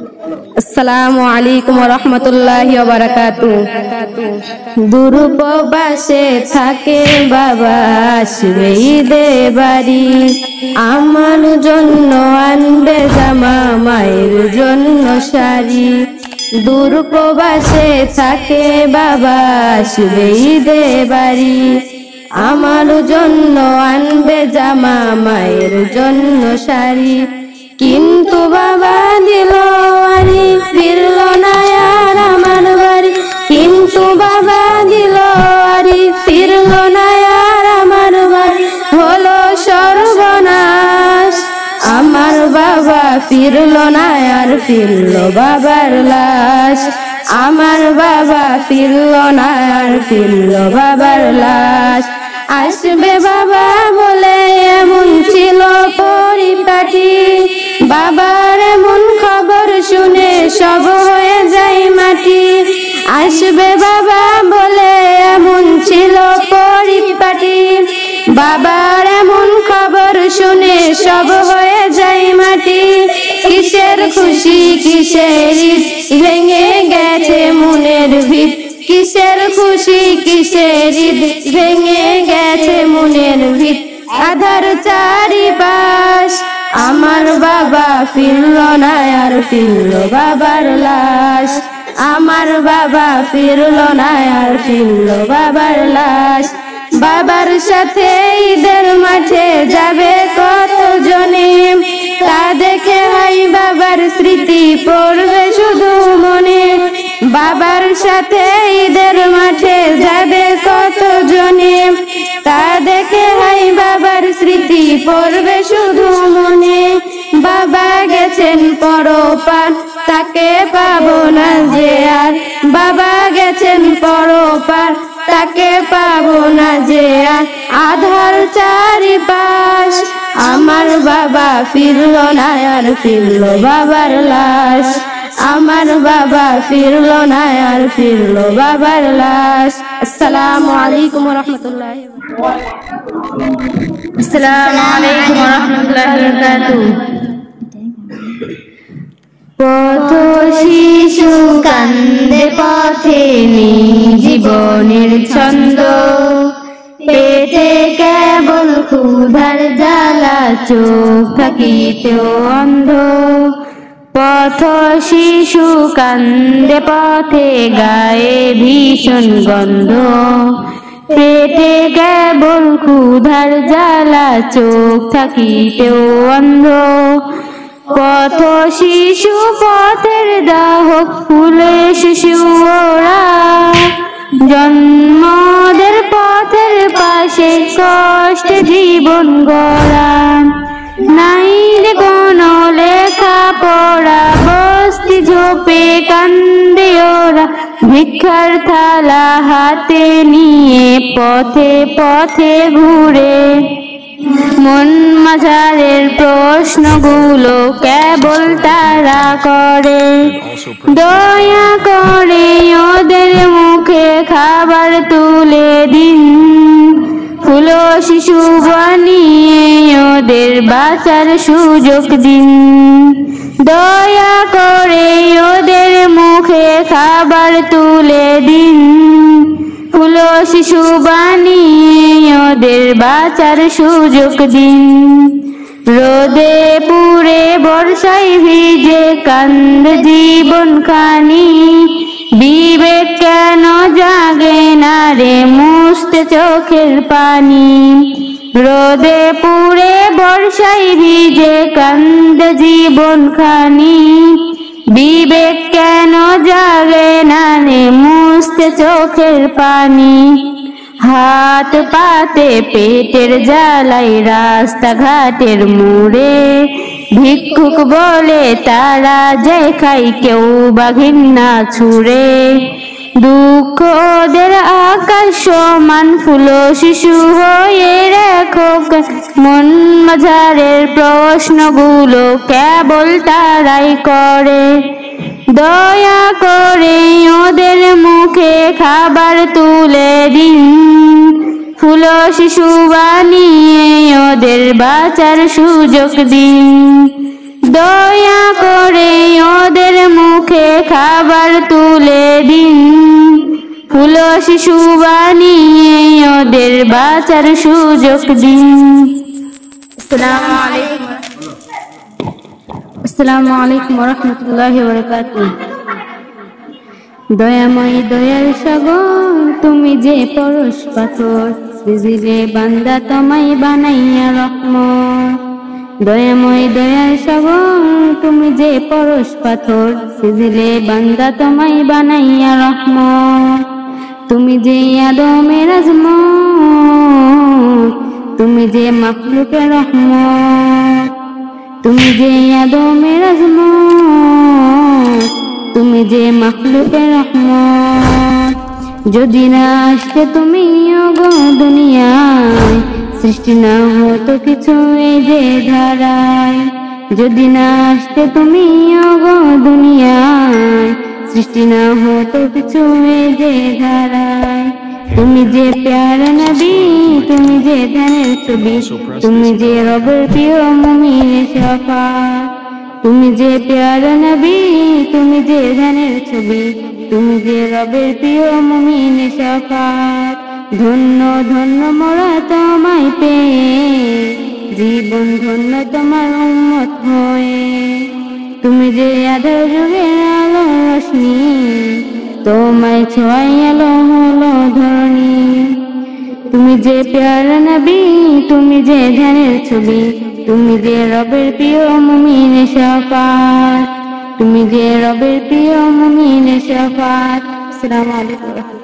আসসালামু আলাইকুম ওয়া রাহমাতুল্লাহি ওয়া বারাকাতুহু। দূর প্রবাসে থাকে বাবা আসবে ঈদে বাড়ি, আমার জন্য আনবে জামা মায়ের জন্য শাড়ি। দূর প্রবাসে থাকে বাবা আসবে ঈদে বাড়ি, আমার জন্য আনবে জামা মায়ের জন্য শাড়ি। কিন্তু বাবা দিল আরি ফিরল না আর আমার বাড়ি, কিন্তু বাবা দিল আরি ফিরল না আর আমার বাড়ি, হলো সর্বনাশ। আমার বাবা ফিরল না আর ফিরল বাবার লাশ, আমার বাবা ফিরল না আর ফিরল বাবার লাশ। আসবে বাবা বলে এমন ছিল পরিপাটি, বাবার এমন খবর শুনে সব হয়ে যায় মাটি। আসবে বাবা বলে এমন ছিল পরিপাটি, বাবার এমন খবর শুনে সব হয়ে যায় মাটি। কিসের খুশি কিসের ঈদ ভেঙে গেছে মনের ভিত, কিসের খুশি কিসের ঈদ ভেঙে গেছে মনের ভিত। আধার চারিপাশ আমার বাবা ফিরল না আর ফিরল বাবার লাশ, আমার বাবা ফিরল না আর ফিরল বাবার লাশ। বাবার সাথে ঈদের মাঠে যাবে কত জনে, তা দেখে হাই বাবার স্মৃতি পড়বে শুধু মনে। বাবার সাথে ঈদের মাঠে যাবে কত জনে, তা দেখে হাই বাবার স্মৃতি পড়বে শুধু মনে। বাবা গেছেন পরপার তাকে পাবো না যে আর, বাবা গেছেন পরপার তাকে পাবো না যে আর। আধার চারিপাশ আমার বাবা ফিরল না আর ফিরল বাবার লাশ, আমার বাবা ফিরল না আর ফিরল বাবার লাশ। আসসালামু আলাইকুম ওয়া রাহমাতুল্লাহি ওয়া বারাকাতুহু। আসসালামু আলাইকুম ওয়া রাহমাতুল্লাহি ওয়া বারাকাতুহু। পথ শিশু কান্দে পথে নেই জীবনের ছন্দ, পেটে কেবল ক্ষুধার জ্বালা চোখ থাকিতেও অন্ধ। পথ শিশু কান্দে পথে গায়ে ভীষণ গন্ধ, পেটে কেবল ক্ষুধার জ্বালা চোখ থাকিতেও অন্ধ। পথ শিশু পথের দাহক ফুলে শিশু ওরা, জন্মদের পথের পাশে কষ্টে জীবন গড়া। নাই রে কোনো লেখা পড়া বস্তি ঝোপে কান্দে ওরা, ভিক্ষার থালা হাতে নিয়ে পথে পথে ঘুরে। মন মাঝারের প্রশ্নগুলো কেবল তারা করে, দয়া করে ওদের মুখে খাবার তুলে দিন। ফুলো শিশু বানিয়ে ওদের বাঁচার সুযোগ দিন, দয়া করে ওদের মুখে খাবার তুলে দিন। ফুলো শিশু বানিয়ে ওদের বাঁচার সুযোগ দিন। রোদে পুড়ে বর্ষায় ভিজে কান্দে জীবন খানি, বিবেক কেন জাগে না রে মুছতে চোখের পানি। রোদে পুড়ে বর্ষায় ভিজে কান্দে জীবন খানি, বিবেক কেন জাগে না রে মুছতে চোখের পানি। হাত পাতে পেটের জ্বালাই রাস্তাঘাটের মোড়ে, ভিক্ষুক বলে তারা যে খাই কেউ বা ঘৃণা ছুড়ে। দুঃখ ওদের আকাশ সমান ফুলো শিশু হয়ে রেখো, মন মাঝারের প্রশ্নগুলো কেবল তারাই করে। দয়া করে ওদের মুখে খাবার তুলে দিন, ফুলো শিশু বানিয়ে ওদের বাঁচার সুযোগ দিন। দয়া করে ওদের খাবার তুলে দিন, ফুল শিশু বানিয়ে ওদের বাঁচার সুযোগ দিন। আসসালামু আলাইকুম ওয়া রাহমাতুল্লাহি ওয়া বারাকাতুহু। দয়াময় দয়ার সাগর তুমি যে পরশ পাথর, সৃজিলে বান্দা তোমায় বানাইয়া রহমত। দয়াময় দয়ার সাগর তুমি যে পরশ পাথর, সৃজিলে বান্দা তোমায় বানাইয়া রহমত। তুমি যে আদমের আজমত, তুমি যে মাখলুকের রহমত। তুমি যে আদমের আজমত, তুমি যে মাখলুকের রহমত। যদি না আসতে তুমি ওগো দুনিয়ায়, সৃষ্টি না হতো কিছু এই যে ধারায়। যদি না আসতে তুমি ওগো দুনিয়ায়, সৃষ্টি না হতো কিছু এই যে ধারায়। তুমি যে প্যারা নবী, তুমি যে ধ্যানের ছবি, তুমি যে রবের প্রিয় মুমিনের শাফাত। তুমি যে প্যারা নবী, তুমি যে ধ্যানের ছবি, তুমি যে রবের প্রিয় মুমিনের শাফাত। ধন্য ধন্য মোরা তোমায় পেয়ে, জীবন ধন্য তোমার উম্মত হয়ে। তুমি যে আধার যুগের আলো রোশনি, তোমায় ছোঁয়ায় এলো হলো ধরণী। তুমি যে প্যারা নবী, তুমি যে ধ্যানের ছবি, তুমি যে রবের প্রিয় মুমিনের শাফাত। তুমি যে রবের প্রিয় মুমিনের শাফাত। আসসালামু আলাইকুম।